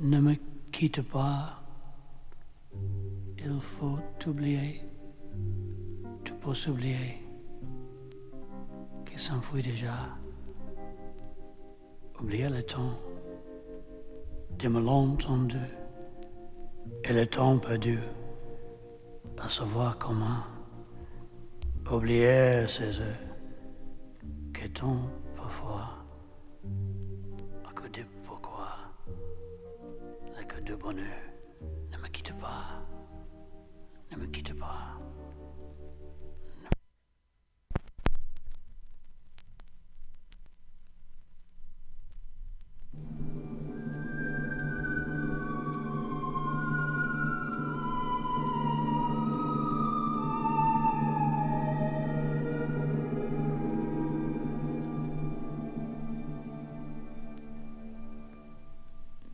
Ne me quitte pas, il faut t'oublier, tu peux s'oublier, qui s'enfuit déjà. Oublier le temps des malentendus et le temps perdu, à savoir comment oublier ces heures qui tombent parfois à coup de pourquoi, à coup de bonheur. Ne me quitte pas, ne me quitte pas.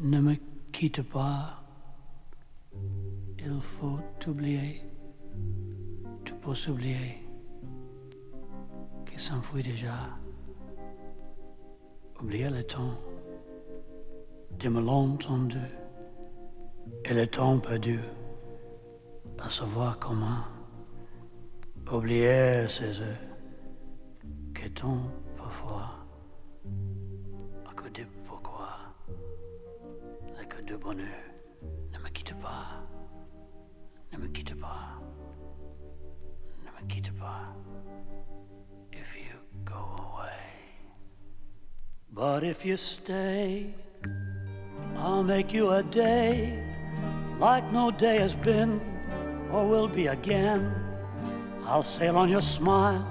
Ne me quitte pas, il faut t'oublier, tu peux s'oublier, qui s'enfuit déjà. Oublier le temps des malentendus et le temps perdu, à savoir comment oublier ces heures qui tombent parfois à coup de pourquoi. De bonheur, ne me quitte pas, ne me quitte pas, ne me quitte pas, if you go away. But if you stay, I'll make you a day like no day has been or will be again. I'll sail on your smile,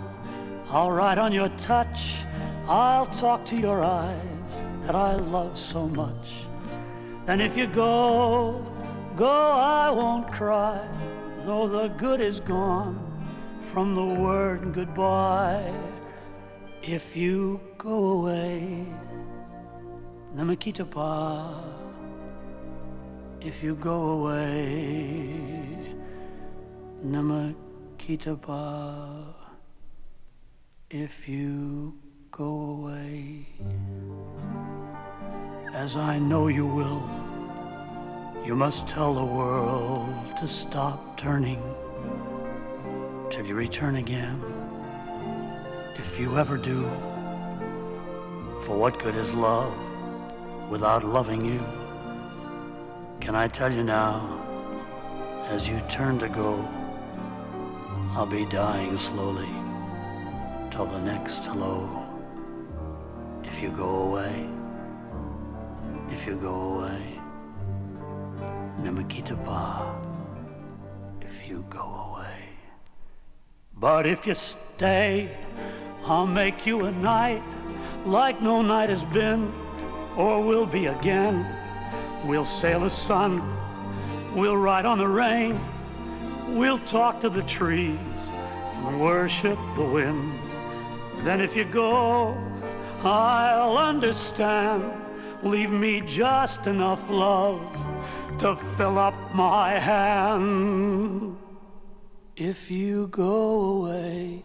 I'll ride on your touch, I'll talk to your eyes that I love so much. And if you go, I won't cry, though the good is gone from the word goodbye. If you go away, ne me quitte pas. If you go away, ne me quitte pas. If you go away, as I know you will, you must tell the world to stop turning till you return again. If you ever do, for what good is love without loving you? Can I tell you now, as you turn to go, I'll be dying slowly till the next hello. If you go away, if you go away, ne me quitte pas. If you go away, but if you stay, I'll make you a night like no night has been or will be again. We'll sail the sun, we'll ride on the rain, we'll talk to the trees and worship the wind. Then if you go, I'll understand. Leave me just enough love to fill up my hand. If you go away,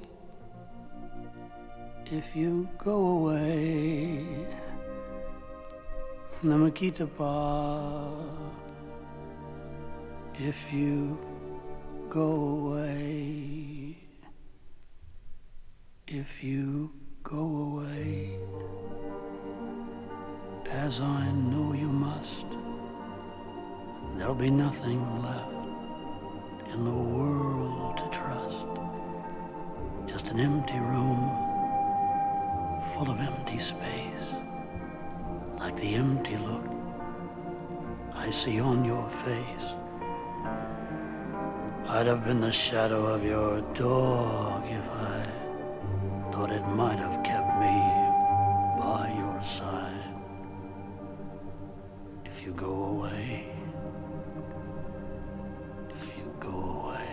if you go away, ne me quitte pas. If you go away, if you go away, as I know you must, there'll be nothing left in the world to trust. Just an empty room full of empty space, like the empty look I see on your face. I'd have been the shadow of your dog if I thought it might have kept me by your side. If you go away, if you go away,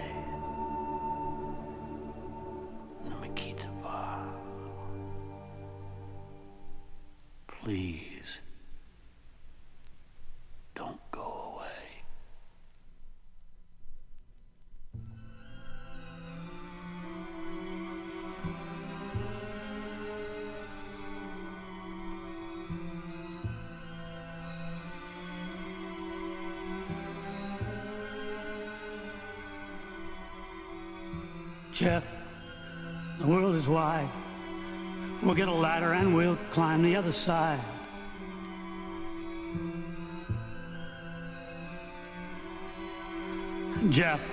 ne me quitte pas. Please, don't go away. Jeff, the world is wide. We'll get a ladder and we'll climb the other side. Jeff,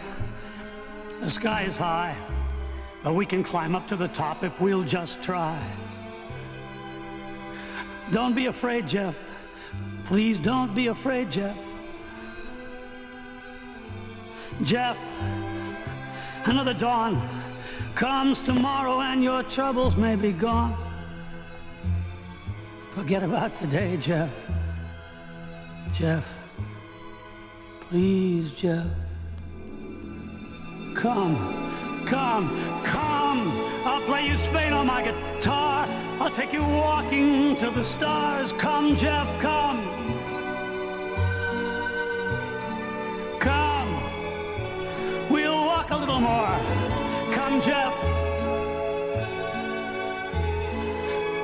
the sky is high, but we can climb up to the top if we'll just try. Don't be afraid, Jeff. Please don't be afraid, Jeff. Jeff, another dawn comes tomorrow and your troubles may be gone. Forget about today, Jeff. Jeff, please, Jeff. Come, come, come. I'll play you Spain on my guitar. I'll take you walking to the stars. Come, Jeff, come. Come. We'll walk a little more. Come, Jeff.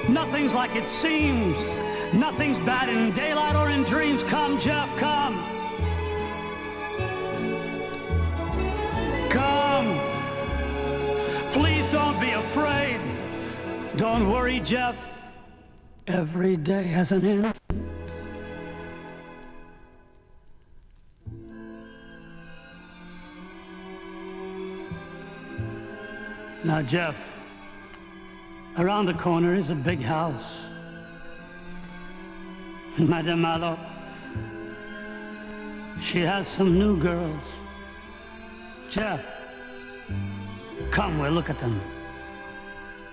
Nothing's like it seems. Nothing's bad in daylight or in dreams. Come, Jeff, come. Come. Please don't be afraid. Don't worry, Jeff. Every day has an end. Now, Jeff, around the corner is a big house. Madame Malo, she has some new girls. Jeff, come, we'll look at them.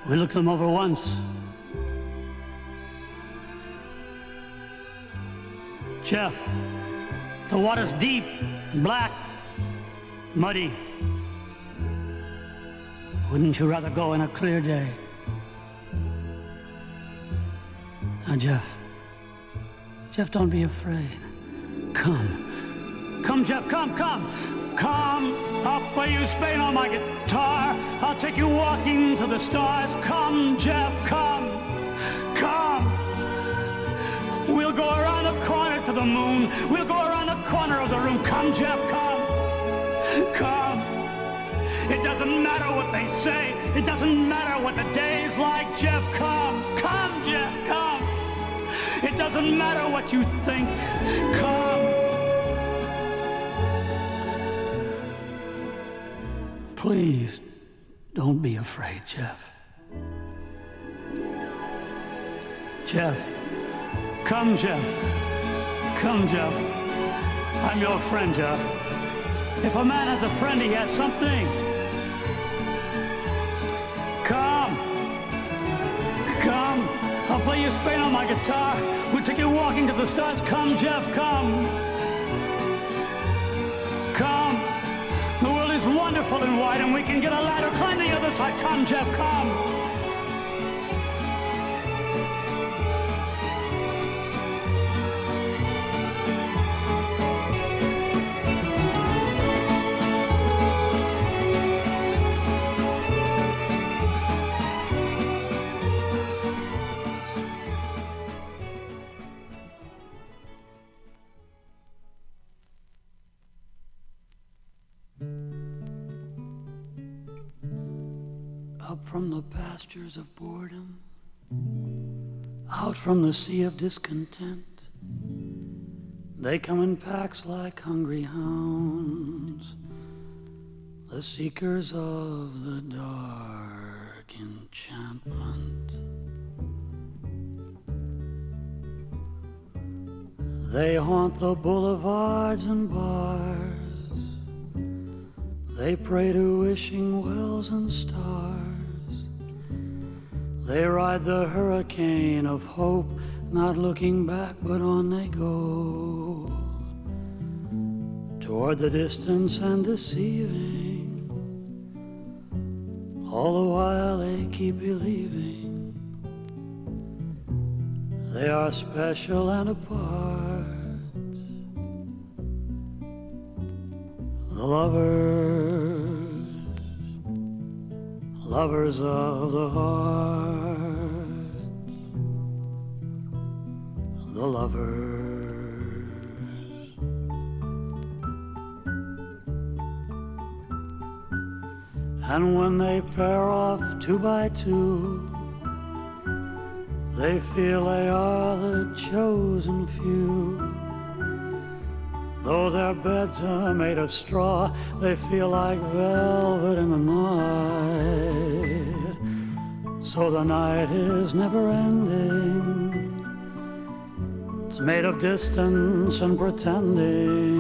We looked them over once. Jeff, the water's deep, black, muddy. Wouldn't you rather go on a clear day? Now, Jeff, don't be afraid. Come. Come, Jeff, come, come. Come, I'll play you Spain on my guitar. I'll take you walking to the stars. Come, Jeff, come. Come. We'll go around the corner to the moon. We'll go around the corner of the room. Come, Jeff, come. Come. It doesn't matter what they say. It doesn't matter what the day's like. Jeff, come. Come, Jeff, come. It doesn't matter what you think. Come. Please, don't be afraid, Jeff. Jeff. Come, Jeff. Come, Jeff. I'm your friend, Jeff. If a man has a friend, he has something. Come. Come. I'll play you Spain on my guitar. We'll take you walking to the stars. Come, Jeff, come. Come. The world is wonderful and wide, and we can get a ladder, climb the other side. Come, Jeff, come. Up from the pastures of boredom, out from the sea of discontent, they come in packs like hungry hounds, the seekers of the dark enchantment. They haunt the boulevards and bars, they pray to wishing wells and stars. They ride the hurricane of hope, not looking back, but on they go, toward the distance and deceiving. All the while they keep believing they are special and apart. The lovers of the heart, the lovers. And when they pair off 2 by 2, they feel they are the chosen few. Though their beds are made of straw, they feel like velvet in the night. So the night is never ending. It's made of distance and pretending.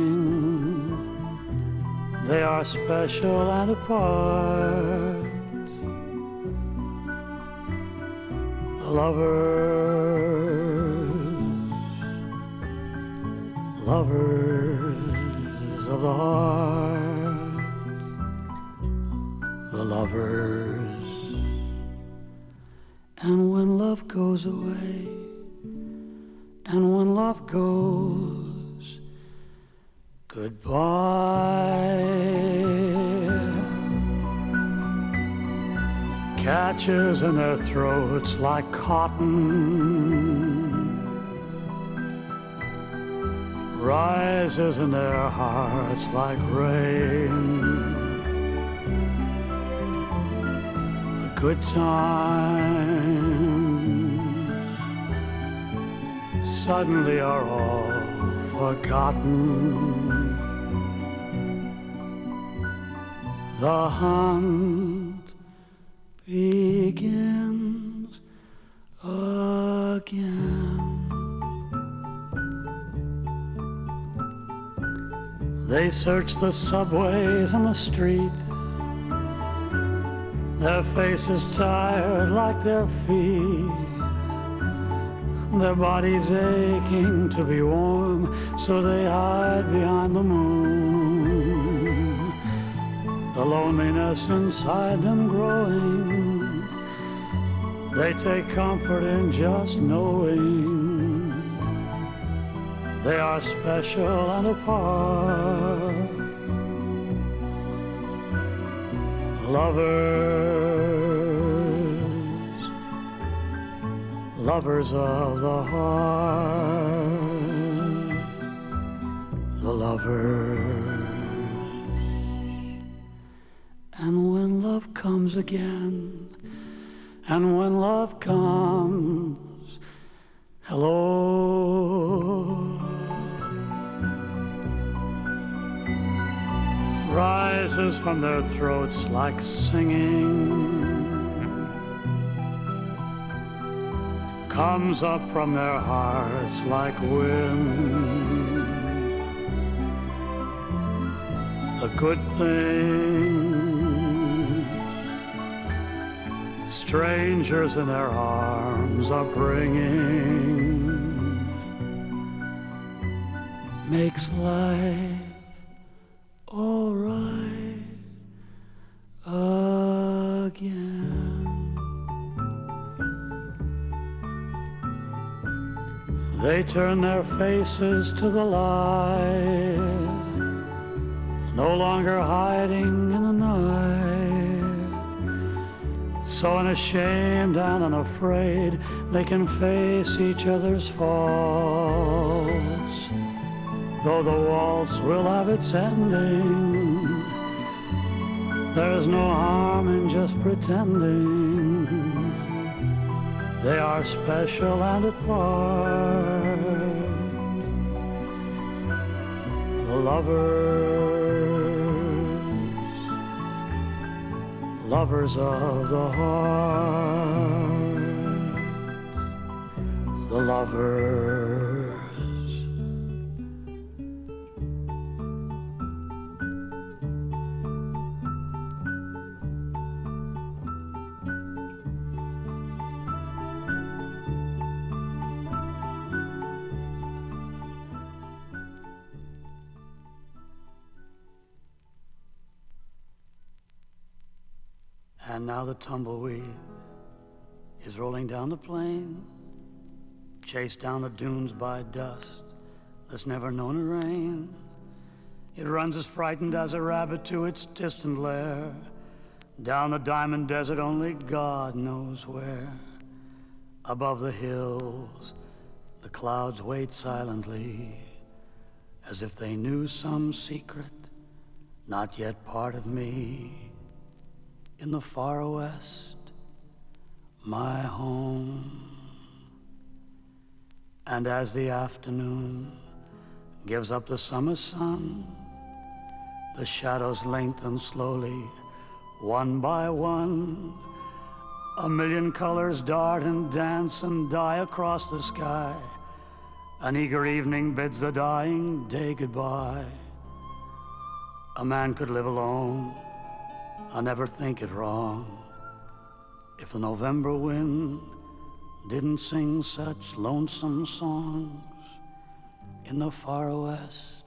They are special and apart. The lovers of the heart. The lovers. And when love goes away, and when love goes goodbye, catches in their throats like cotton, rises in their hearts like rain. The good times suddenly are all forgotten. The hunt begins again. They search the subways and the street, their faces tired like their feet, their bodies aching to be warm, so they hide behind the moon. The loneliness inside them growing, they take comfort in just knowing they are special and apart. Lovers, lovers of the heart. The lovers. And when love comes again, and when love comes, hello, rises from their throats like singing, comes up from their hearts like wind. The good things strangers in their arms are bringing makes life all right again. They turn their faces to the light, no longer hiding in the night. So unashamed and unafraid, they can face each other's faults. Though the waltz will have its ending, there's no harm in just pretending they are special and apart. The lovers of the heart. The lovers. And now the tumbleweed is rolling down the plain, chased down the dunes by dust that's never known a rain. It runs as frightened as a rabbit to its distant lair, down the diamond desert only God knows where. Above the hills, the clouds wait silently, as if they knew some secret not yet part of me. in the far west, my home. And as the afternoon gives up the summer sun, the shadows lengthen slowly, one by one. A million colors dart and dance and die across the sky. An eager evening bids the dying day goodbye. A man could live alone, I never think it wrong, if the November wind didn't sing such lonesome songs in the far west,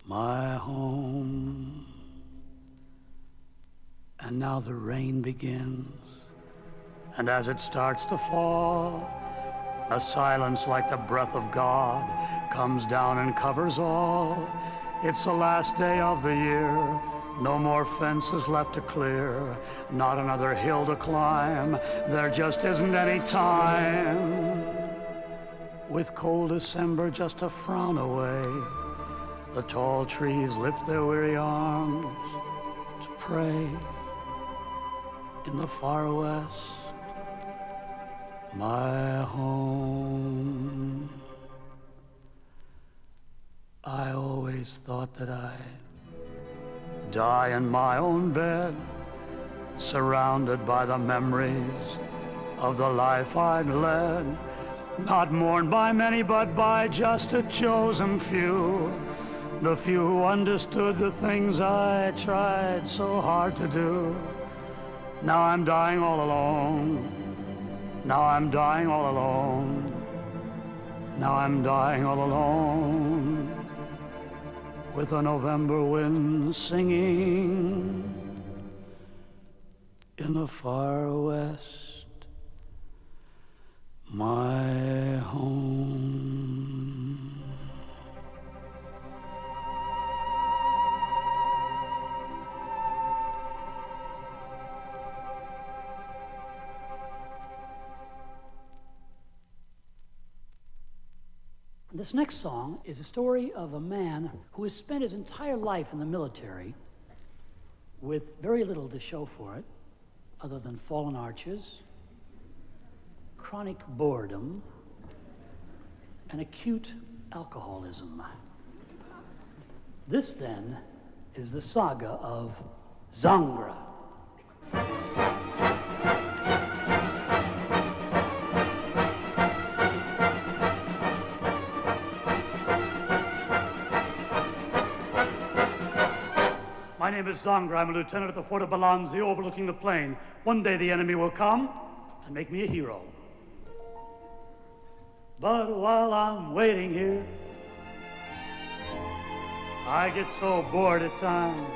my home. And now the rain begins, and as it starts to fall, a silence like the breath of God comes down and covers all. It's the last day of the year, no more fences left to clear, not another hill to climb, there just isn't any time. With cold December just a frown away, the tall trees lift their weary arms to pray. In the far west, my home. I always thought that I'd die in my own bed, surrounded by the memories of the life I'd led, not mourned by many, but by just a chosen few, the few who understood the things I tried so hard to do. Now I'm dying all alone. Now I'm dying all alone. Now I'm dying all alone, with a November wind singing in the far west, my home. This next song is a story of a man who has spent his entire life in the military with very little to show for it, other than fallen arches, chronic boredom, and acute alcoholism. This, then, is the saga of Zangra. My name is Zangra. I'm a lieutenant at the fort of Balanzi overlooking the plain. One day the enemy will come and make me a hero. But while I'm waiting here, I get so bored at times.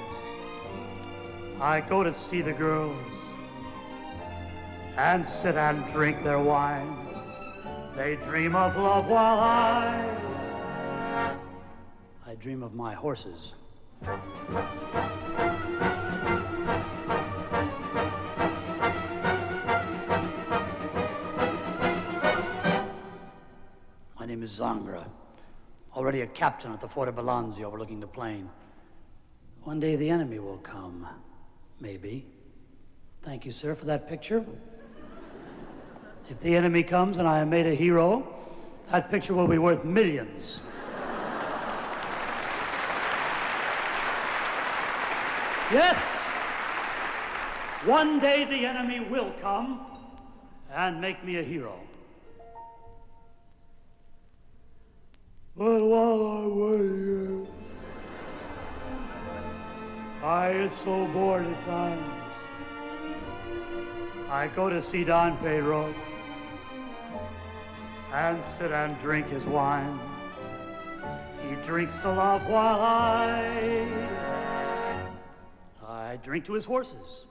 I go to see the girls and sit and drink their wine. They dream of love while I dream of my horses. My name is Zangra, already a captain at the fort of Balanzi overlooking the plain. One day the enemy will come, maybe. Thank you, sir, for that picture. If the enemy comes and I am made a hero, that picture will be worth millions. Yes, one day the enemy will come and make me a hero. But while I'm waiting, I get so bored at times. I go to see Don Pedro and sit and drink his wine. He drinks to love while I drink to his horses.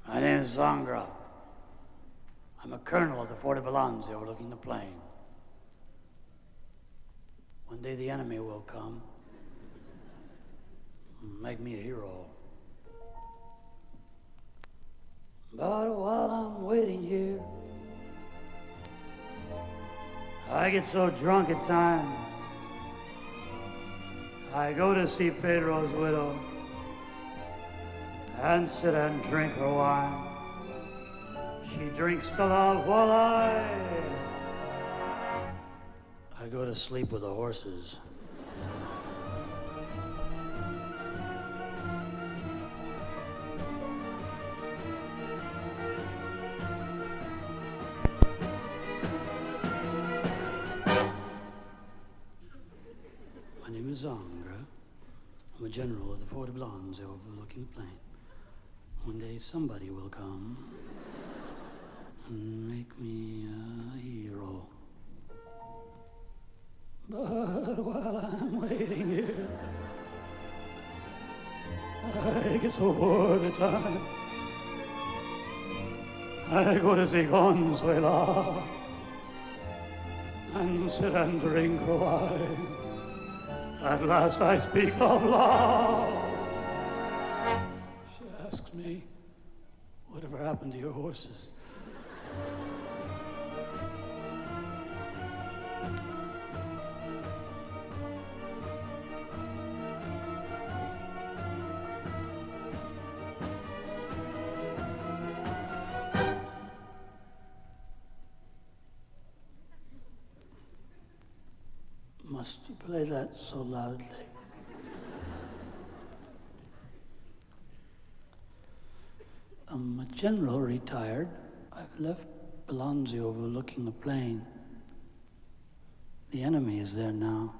My name is Zangra. I'm a colonel at the fort of Balanzi overlooking the plain. One day the enemy will come and make me a hero. But while I'm waiting here, I get so drunk at times. I go to see Pedro's widow and sit and drink her wine. She drinks to love while I go to sleep with the horses. My name is Zangra. I'm a general of the Fort of Blondes overlooking the plain. One day somebody will come and make me a hero. But while I'm waiting here, I get so bored at times. I go to see Consuela and sit and drink her wine. At last I speak of love. She asks me, whatever happened to your horses? Must you play that so loudly? I'm a general retired. I've left Bellanzi overlooking the plain. The enemy is there now.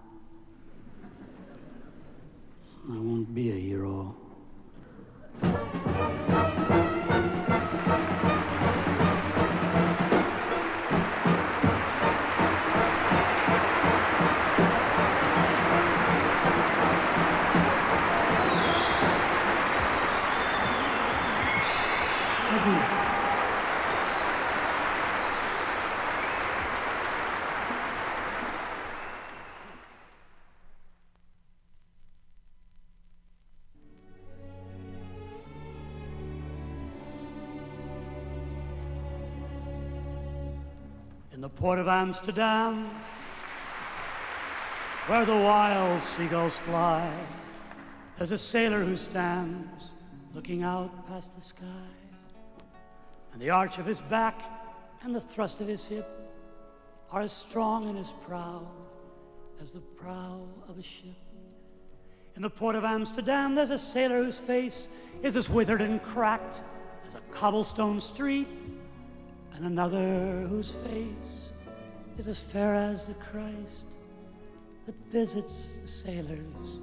I won't be a hero. In the port of Amsterdam, where the wild seagulls fly, there's a sailor who stands looking out past the sky. And the arch of his back and the thrust of his hip are as strong and as proud as the prow of a ship. In the port of Amsterdam, there's a sailor whose face is as withered and cracked as a cobblestone street, and another whose face is as fair as the Christ that visits the sailors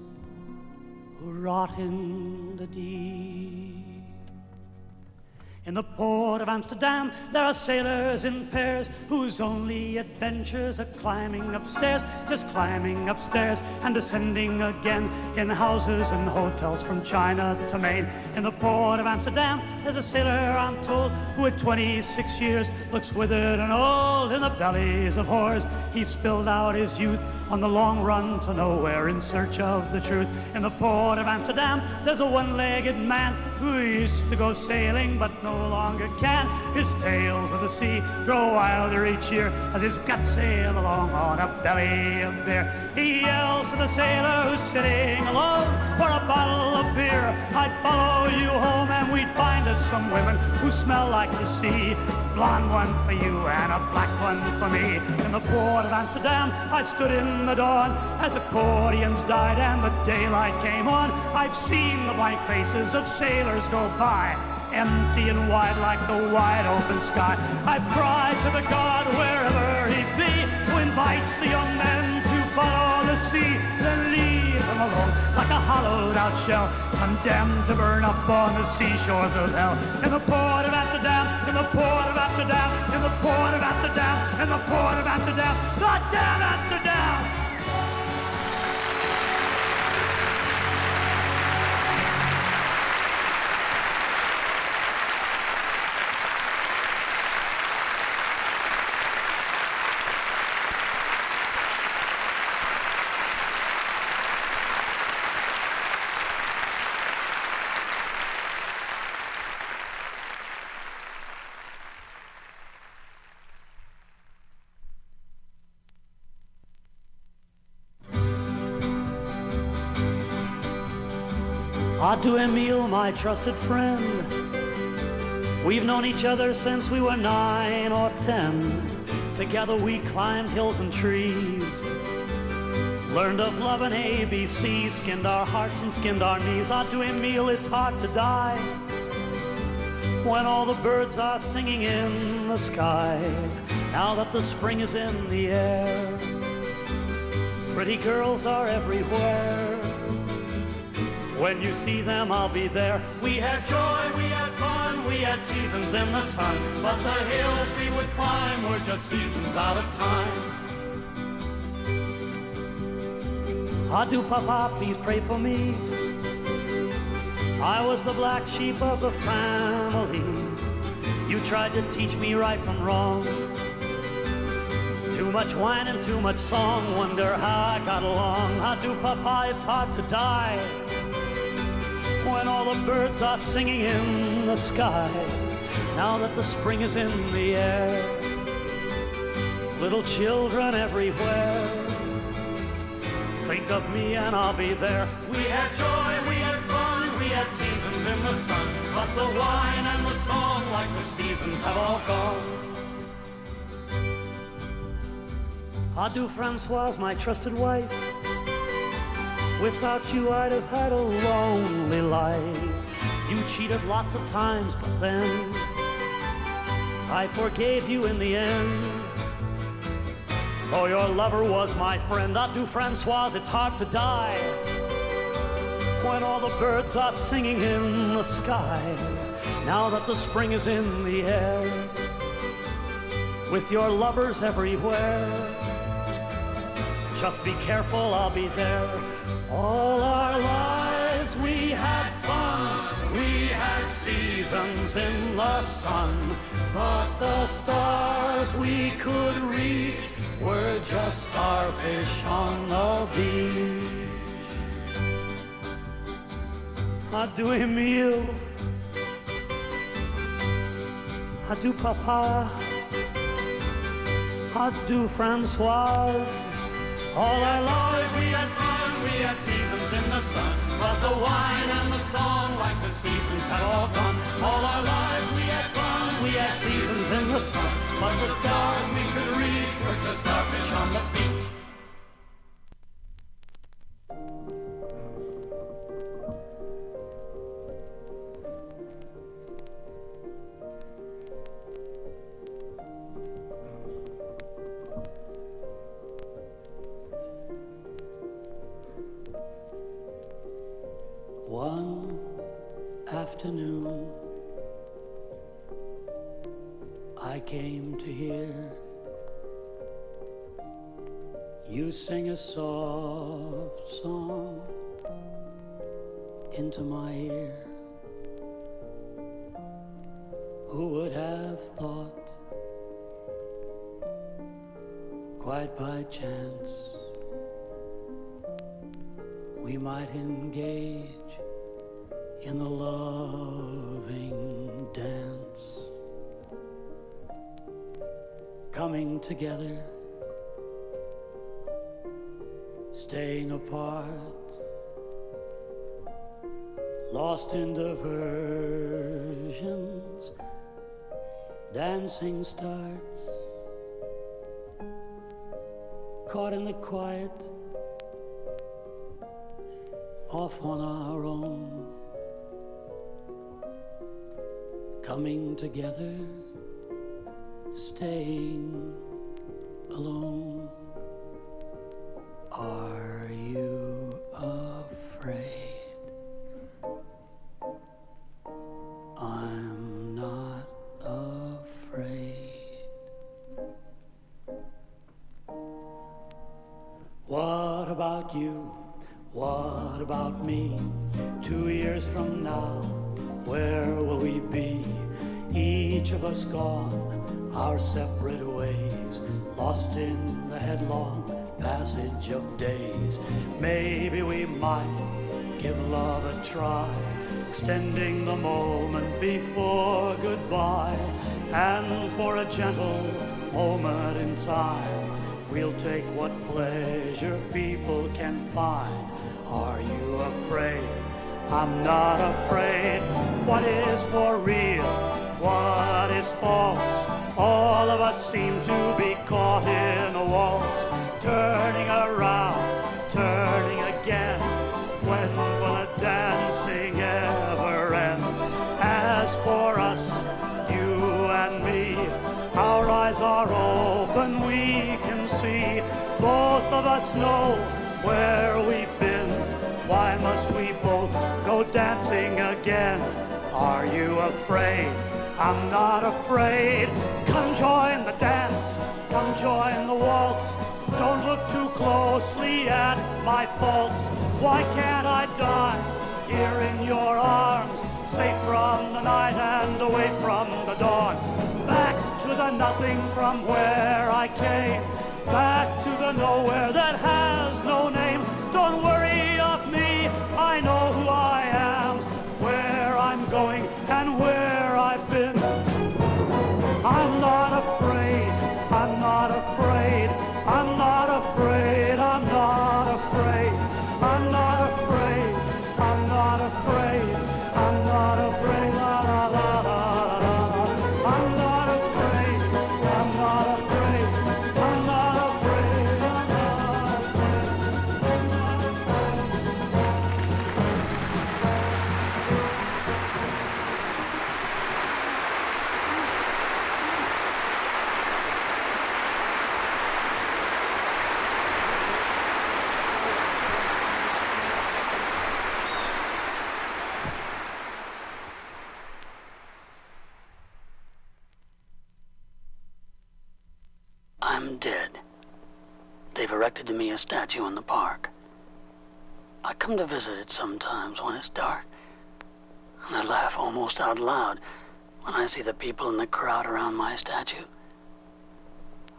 who rot in the deep. In the port of Amsterdam, there are sailors in pairs whose only adventures are climbing upstairs, just climbing upstairs and descending again in houses and hotels from China to Maine. In the port of Amsterdam, there's a sailor, I'm told, who at 26 years looks withered and old. In the bellies of whores, he spilled out his youth on the long run to nowhere in search of the truth. In the port of Amsterdam, there's a one-legged man who used to go sailing but no longer can. His tales of the sea grow wilder each year as his guts sail along on a belly of beer. He yells to the sailor who's sitting alone for a bottle of beer. I'd follow you home and we'd find us some women who smell like the sea. Blonde one for you and a black one for me. In the port of Amsterdam, I stood in the dawn as accordions died and the daylight came on. I've seen the blank faces of sailors go by, empty and wide like the wide open sky. I've cried to the God wherever he be, who invites the young men to follow the sea, then leaves them alone like a hollowed out shell, condemned to burn up on the seashores of hell. In the port of Amsterdam, in the port of Amsterdam, in the port of Amsterdam, in the port of Amsterdam, goddamn Amsterdam! Adieu, Emile, my trusted friend. We've known each other since we were 9 or 10. Together we climbed hills and trees, learned of love and ABC, skinned our hearts and skinned our knees. Adieu, Emile, it's hard to die when all the birds are singing in the sky, now that the spring is in the air. Pretty girls are everywhere. When you see them, I'll be there. We had joy, we had fun, we had seasons in the sun, but the hills we would climb were just seasons out of time. Adieu, Papa, please pray for me. I was the black sheep of the family. You tried to teach me right from wrong. Too much wine and too much song, wonder how I got along. Adieu, Papa, it's hard to die when all the birds are singing in the sky, now that the spring is in the air. Little children everywhere, think of me and I'll be there. We had joy, we had fun, we had seasons in the sun, but the wine and the song, like the seasons, have all gone. Adieu, Francoise, my trusted wife. Without you I'd have had a lonely life. You cheated lots of times, but then I forgave you in the end. Oh, your lover was my friend. Adieu, Francoise, it's hard to die when all the birds are singing in the sky, now that the spring is in the air. With your lovers everywhere, just be careful, I'll be there. All our lives we had fun, we had seasons in the sun, but the stars we could reach were just starfish on the beach. Adieu, Emile. Adieu, Papa. Adieu, Francoise. All our lives we had fun, we had seasons in the sun, but the wine and the song, like the seasons, had all gone. All our lives we had fun, we had seasons in the sun, but the stars we could reach were just starfish on the beach. One afternoon, I came to hear you sing a soft song into my ear. Who would have thought, quite by chance, we might engage in the loving dance, coming together, staying apart, lost in diversions, dancing starts, caught in the quiet, off on our own, coming together, staying alone. Are you afraid? I'm not afraid. What about you? What about me? 2 years from now, where will we be? Each of us gone our separate ways, lost in the headlong passage of days. Maybe we might give love a try, extending the moment before goodbye. And for a gentle moment in time, we'll take what pleasure people can find. Are you afraid? I'm not afraid. What is for real? What is false? All of us seem to be caught in a waltz, turning around, turning again. When will the dancing ever end? As for us, you and me, our eyes are open, we can see. Both of us know where we've been. Why must we both go dancing again? Are you afraid? I'm not afraid. Come join the dance, come join the waltz. Don't look too closely at my faults. Why can't I die here in your arms, safe from the night and away from the dawn? Back to the nothing from where I came, back to the nowhere that has no name. Don't worry of me, I know who I am, where I'm going and where I've been. I'm not afraid, I'm not afraid, I'm not afraid, I'm not afraid, I'm not afraid, I'm not afraid, I'm not afraid, la la la la la. I'm not afraid, I'm not afraid, I'm not afraid, I'm not I'm dead. They've erected to me a statue in the park. I come to visit it sometimes when it's dark, and I laugh almost out loud when I see the people in the crowd around my statue.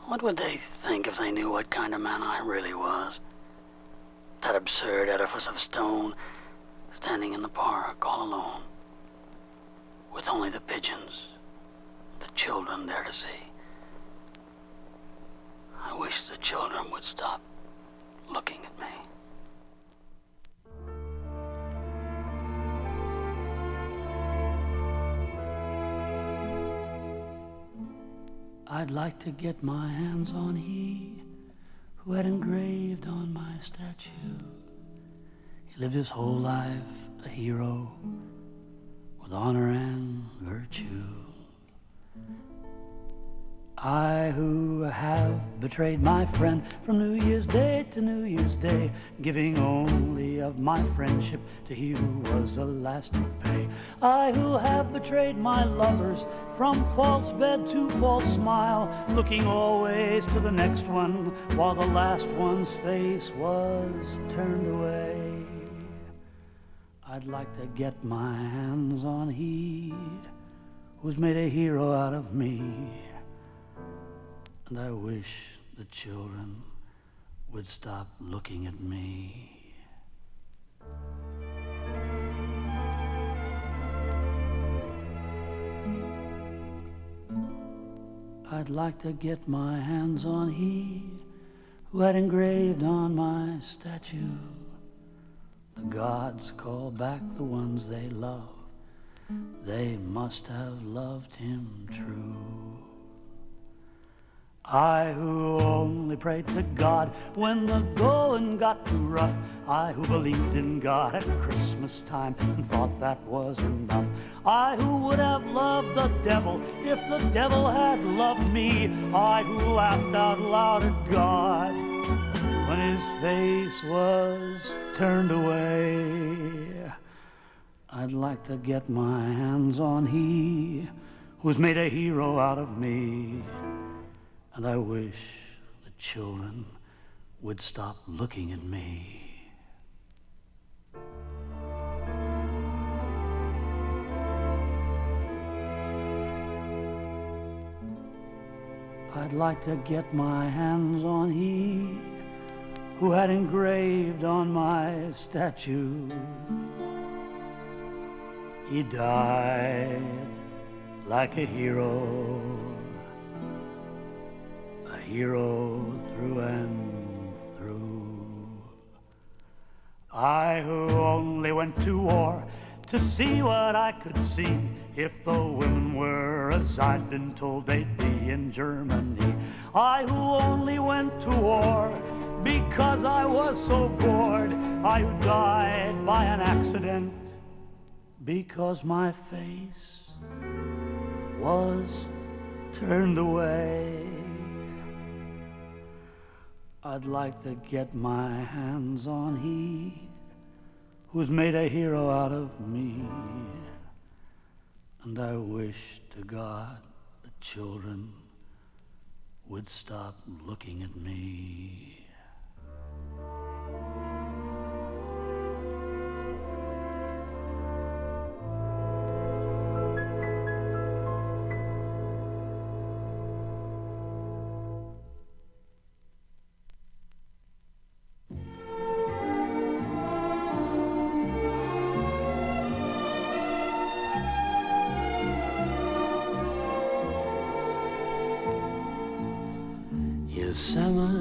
What would they think if they knew what kind of man I really was? That absurd edifice of stone, standing in the park all alone, with only the pigeons, the children there to see. I wish the children would stop looking at me. I'd like to get my hands on he who had engraved on my statue. He lived his whole life a hero with honor and virtue. I who have betrayed my friend from New Year's Day to New Year's Day, giving only of my friendship to he who was the last to pay. I who have betrayed my lovers from false bed to false smile, looking always to the next one while the last one's face was turned away. I'd like to get my hands on he who's made a hero out of me. And I wish the children would stop looking at me. I'd like to get my hands on he who had engraved on my statue. The gods call back the ones they love. They must have loved him true. I who only prayed to God when the going got too rough. I who believed in God at Christmas time and thought that was enough. I who would have loved the devil if the devil had loved me. I who laughed out loud at God when his face was turned away. I'd like to get my hands on he who's made a hero out of me. And I wish the children would stop looking at me. I'd like to get my hands on he who had engraved on my statue. He died like a hero. Hero through and through. I who only went to war to see what I could see, if the women were as I'd been told they'd be in Germany. I who only went to war because I was so bored. I who died by an accident because my face was turned away. I'd like to get my hands on he who's made a hero out of me. And I wish to God the children would stop looking at me.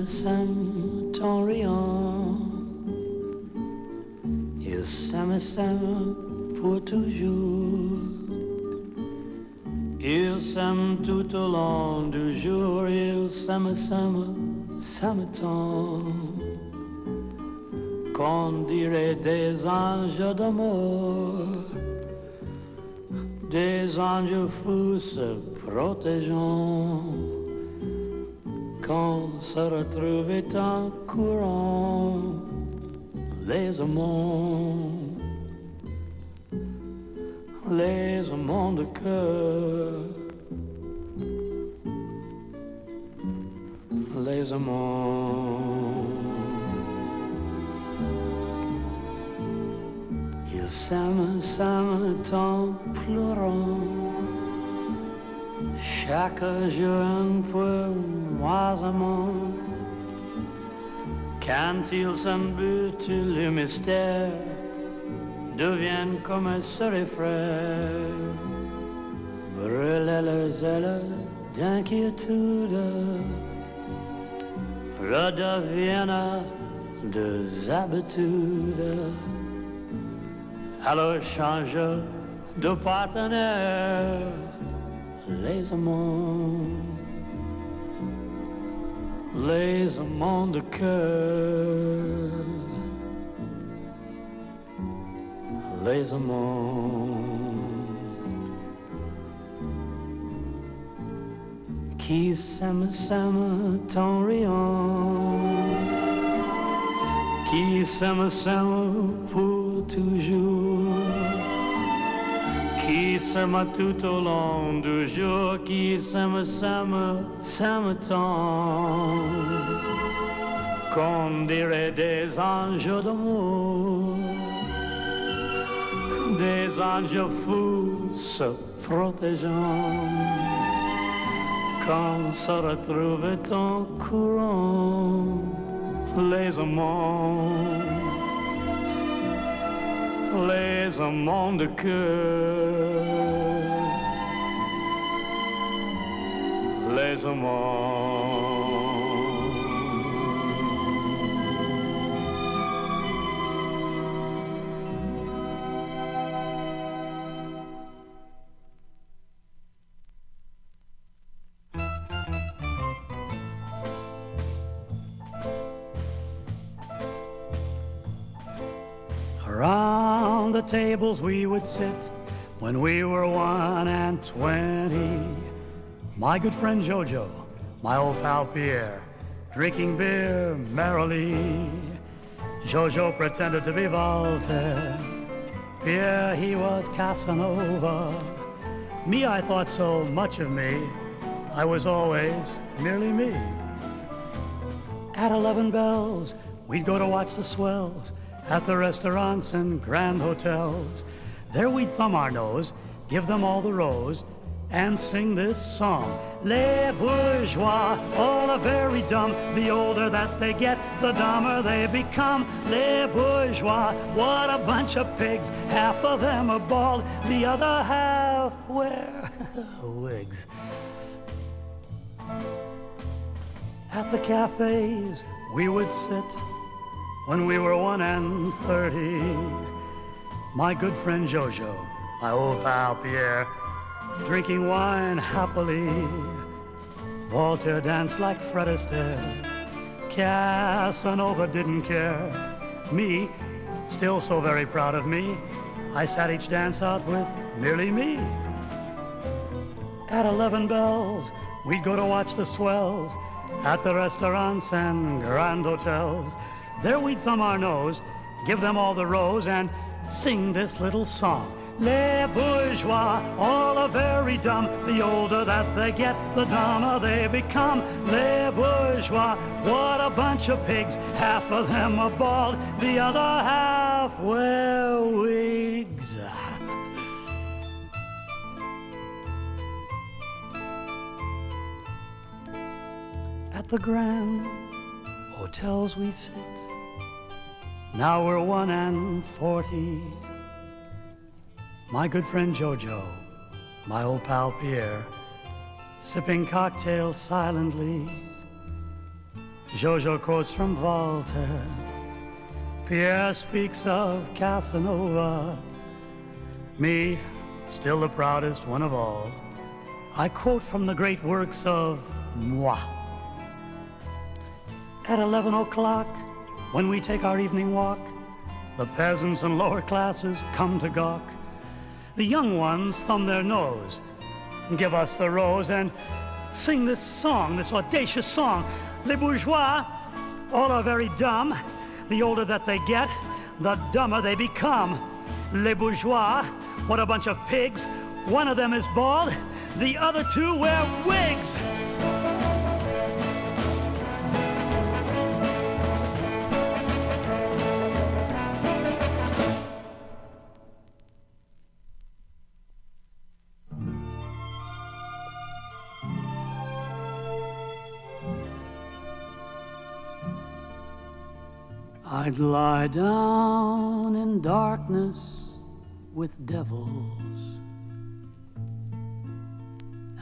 S'aime en riant, il s'aime pour toujours. Il s'aime tout au long du jour, il s'aime tant qu'on dirait des anges d'amour, des anges fous se protégeant. Quand se retrouvait en courant les amants de cœur, les amants. Ils s'aiment en pleurant, chaque jour un peu moisemment. Quand ils s'embutent, le mystère devient comme ce refrain. Brûler leurs ailes d'inquiétude redeviennent des habitudes. Alors change de partenaire, les amants de cœur, les amants qui s'aiment en riant, qui s'aiment pour toujours, qui s'aiment tout au long du jour, qui s'aiment tant qu'on dirait des anges d'amour, des anges fous se protégeant. Quand se retrouvent en courant les amants de cœur, les amants. Around the tables we would sit when we were 1 and 20. My good friend Jojo, my old pal Pierre, drinking beer merrily. Jojo pretended to be Voltaire. Pierre, he was Casanova. Me, I thought so much of me. I was always merely me. At 11 bells, we'd go to watch the swells at the restaurants and grand hotels. There we'd thumb our nose, give them all the rose, and sing this song. Les bourgeois, all are very dumb. The older that they get, the dumber they become. Les bourgeois, what a bunch of pigs. Half of them are bald, the other half wear wigs. At the cafes, we would sit when we were 1 and 30. My good friend Jojo, my old pal Pierre, drinking wine happily. Voltaire danced like Fred Astaire. Casanova didn't care. Me, still so very proud of me, I sat each dance out with merely me. At 11 bells, we'd go to watch the swells at the restaurants and grand hotels. There we'd thumb our nose, give them all the rose, and sing this little song. Les bourgeois, all are very dumb. The older that they get, the dumber they become. Les bourgeois, what a bunch of pigs. Half of them are bald, the other half wear wigs. At the grand hotels we sit. Now we're 1 and 40. My good friend Jojo, my old pal Pierre, sipping cocktails silently. Jojo quotes from Voltaire. Pierre speaks of Casanova. Me, still the proudest one of all, I quote from the great works of moi. At 11 o'clock, when we take our evening walk, the peasants and lower classes come to gawk. The young ones thumb their nose, give us the rose, and sing this song, this audacious song. Les bourgeois, all are very dumb. The older that they get, the dumber they become. Les bourgeois, what a bunch of pigs. One of them is bald, the other two wear wigs. I'd lie down in darkness with devils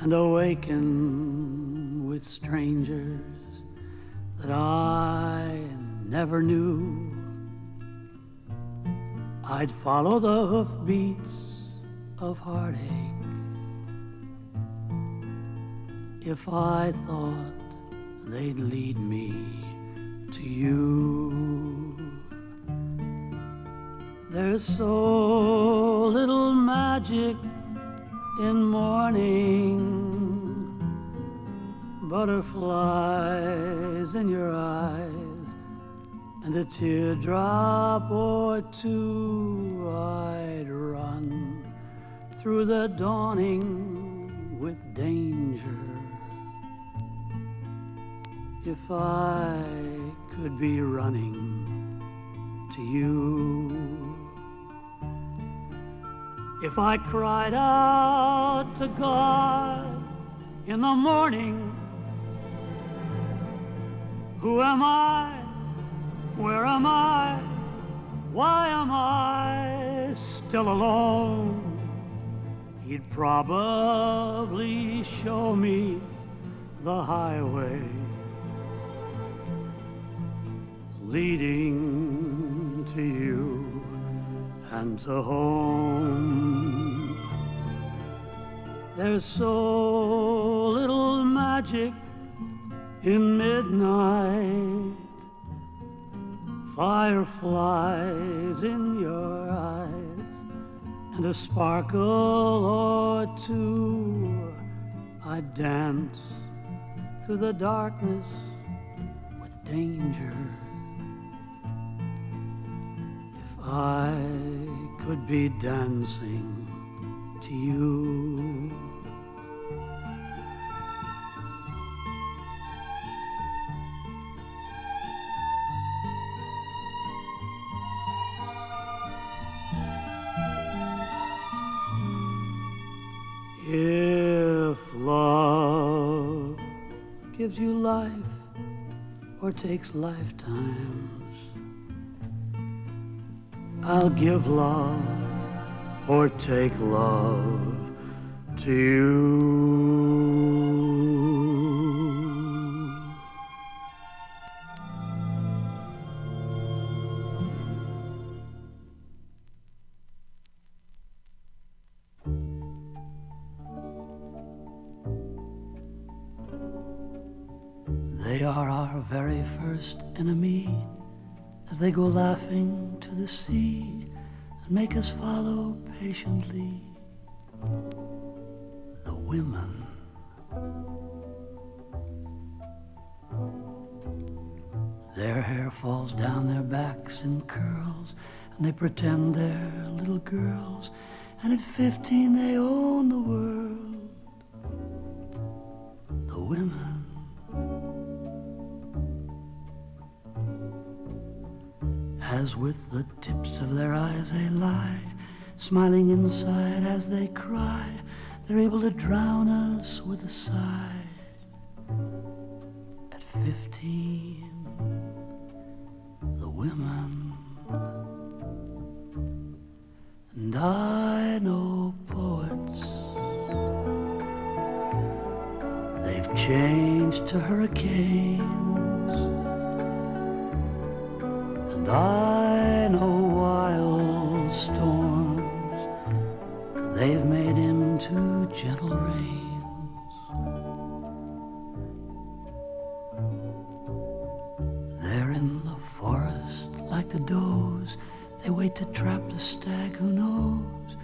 and awaken with strangers that I never knew. I'd follow the hoofbeats of heartache if I thought they'd lead me to you. There's so little magic in morning, butterflies in your eyes, and a teardrop or two. I'd run through the dawning with danger if I could be running to you. If I cried out to God in the morning, who am I? Where am I? Why am I still alone? He'd probably show me the highway leading to you and to home. There's so little magic in midnight, fireflies in your eyes, and a sparkle or two. I'd dance through the darkness with danger if I could be dancing to you. If love gives you life or takes lifetimes, I'll give love or take love to you. They are our very first enemy, as they go laughing to the sea and make us follow patiently. The women. Their hair falls down their backs in curls, and they pretend they're little girls, and at 15 they own the world. The women. As with the tips of their eyes they lie, smiling inside as they cry, they're able to drown us with a sigh. At 15, the women. And I know poets, they've changed to hurricanes, and I know wild storms, they've made into gentle rains. They're in the forest like the does, they wait to trap the stag who knows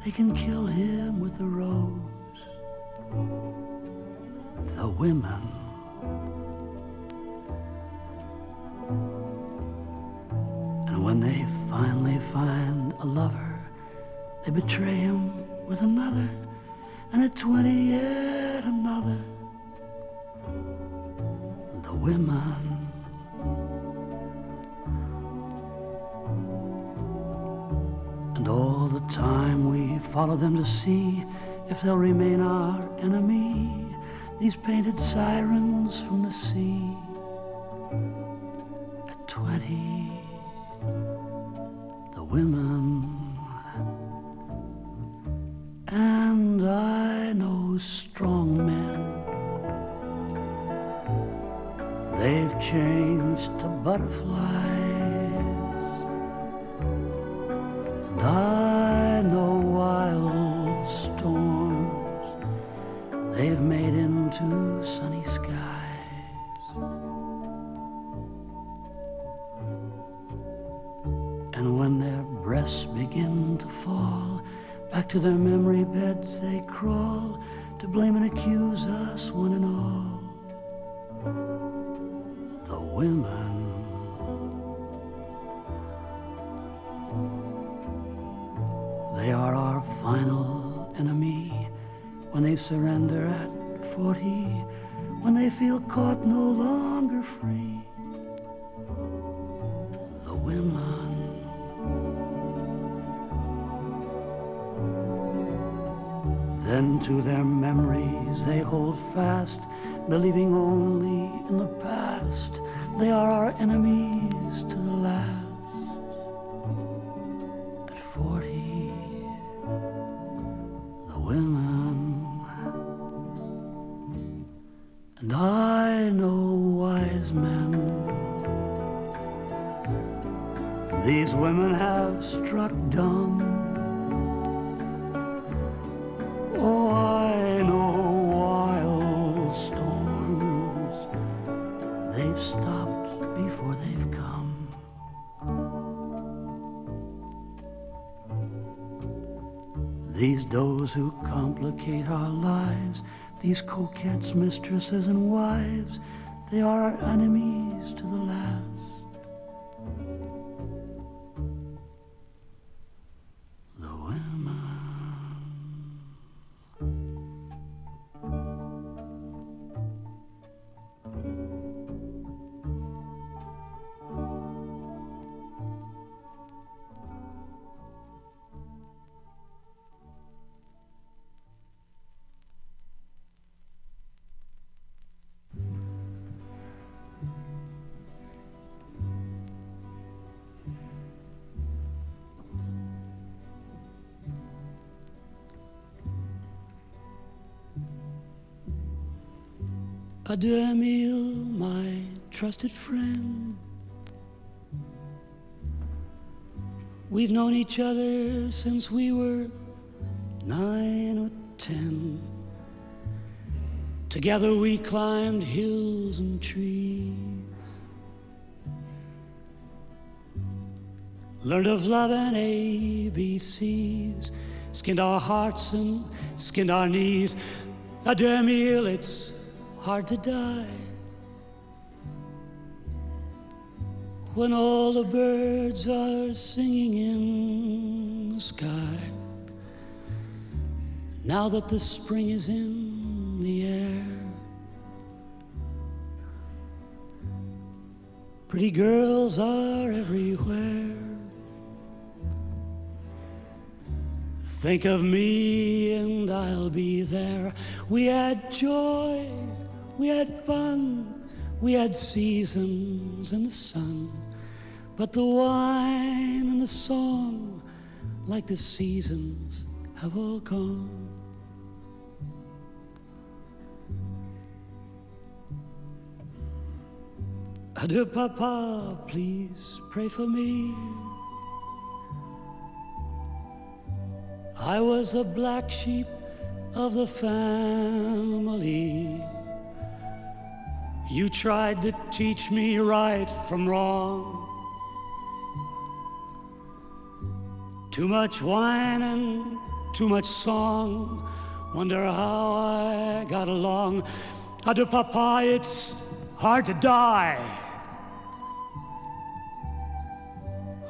they can kill him with a rose. The women. And when they finally find a lover, they betray him with another, and at 20 yet another. The women. And all the time we follow them to see if they'll remain our enemy, these painted sirens from the sea. At 20, the women. And I know strong men, they've changed to butterflies. And I know wild storms, they've made into sunny skies. And when their breasts begin to fall, back to their memory beds they crawl, to blame and accuse us one and all. The women. They are our final enemy when they surrender at 40, when they feel caught no longer free. The women. Then to their memories they hold fast, believing only in the past. They are our enemies to the last. At 40, the women. And I know wise men. These women have struck dumb. Oh, I know wild storms, they've stopped before they've come. These does who complicate our lives, these coquettes, mistresses and wives, they are our enemies to the last. Adieu, Emile, my trusted friend. We've known each other since we were 9 or 10. Together we climbed hills and trees, learned of love and ABCs, skinned our hearts and skinned our knees. A dear meal, it's hard to die when all the birds are singing in the sky. Now that the spring is in the air, pretty girls are everywhere. Think of me and I'll be there. We had joy, we had fun, we had seasons in the sun. But the wine and the song, like the seasons, have all gone. Adieu, Papa, please pray for me. I was the black sheep of the family. You tried to teach me right from wrong. Too much wine and too much song. Wonder how I got along. Adieu, Papa, it's hard to die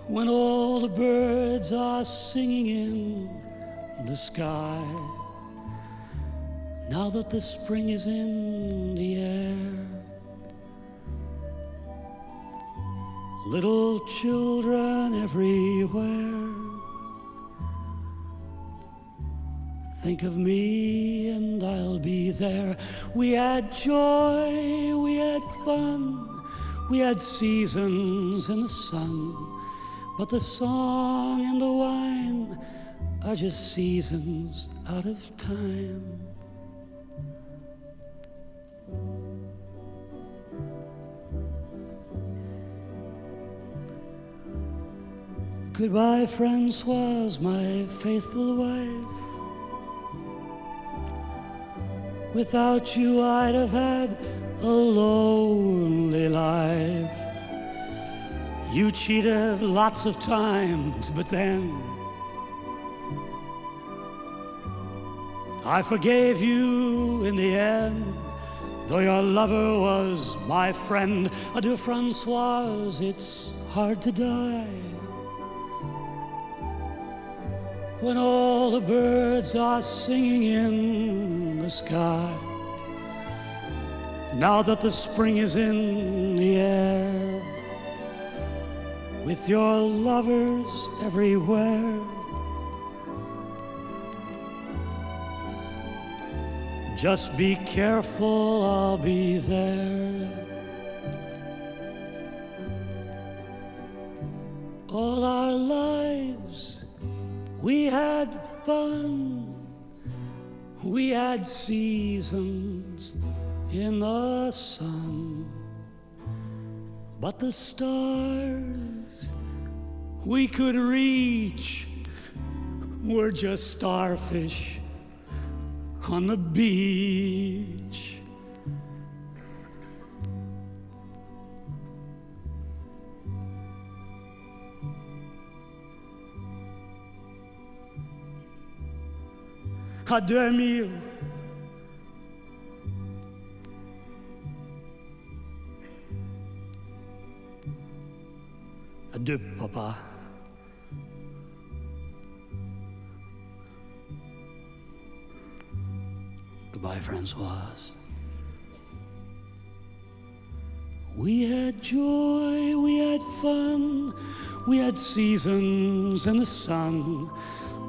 when all the birds are singing in the sky. Now that the spring is in the air, little children everywhere think of me and I'll be there. We had joy, we had fun, we had seasons in the sun. But the song and the wine are just seasons out of time. Goodbye, Francoise, my faithful wife. Without you, I'd have had a lonely life. You cheated lots of times, but then I forgave you in the end, though your lover was my friend. Adieu, Francoise, it's hard to die when all the birds are singing in the sky. Now that the spring is in the air, with your lovers everywhere, just be careful, I'll be there. All our lives we had fun, we had seasons in the sun, but the stars we could reach were just starfish on the beach. Adieu, Emile. Adieu, Papa. Goodbye, Francoise. We had joy, we had fun, we had seasons in the sun,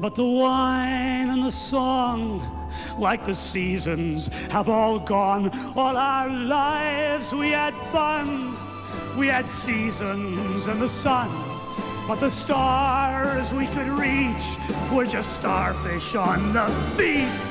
but the wine and the song, like the seasons, have all gone. All our lives we had fun, we had seasons in the sun, but the stars we could reach were just starfish on the beach.